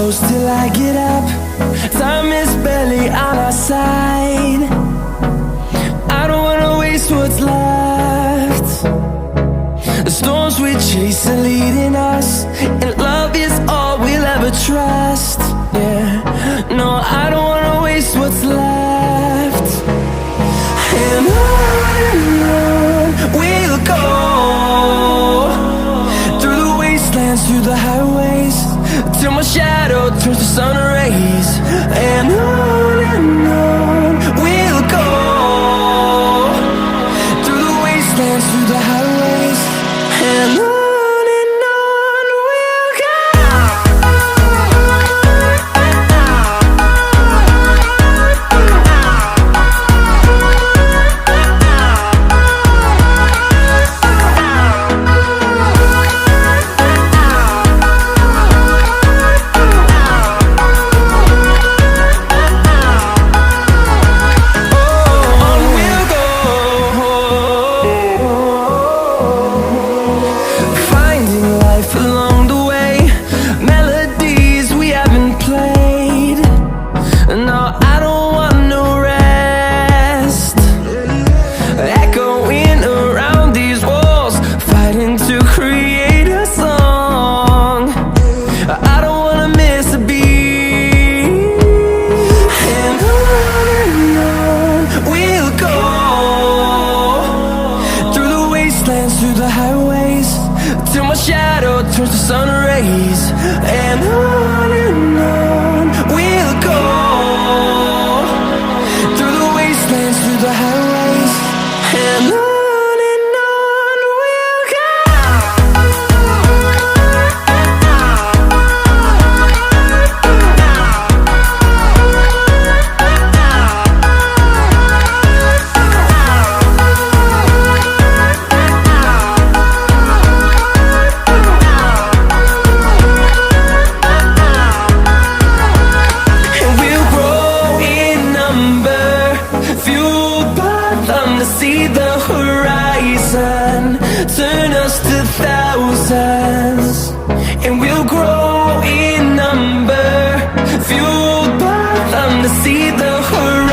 close till I get up. Time is barely on our side. I don't wanna waste what's left. The storms we chase are leading us, and love is all we'll ever trust. Yeah, no, I don't wanna waste what's left. And on we'll go, through the wastelands, through the highways, till my shadow turns to sun rays. And on we'll go, through the wastelands, through the highways, and on we'll go. Through the highways, till my shadow turns to sun rays. And on we'll go, through the wastelands, through the highways, and on we'll go. See the horizon turn us to thousands, and we'll grow in number, fueled by them to see the horizon.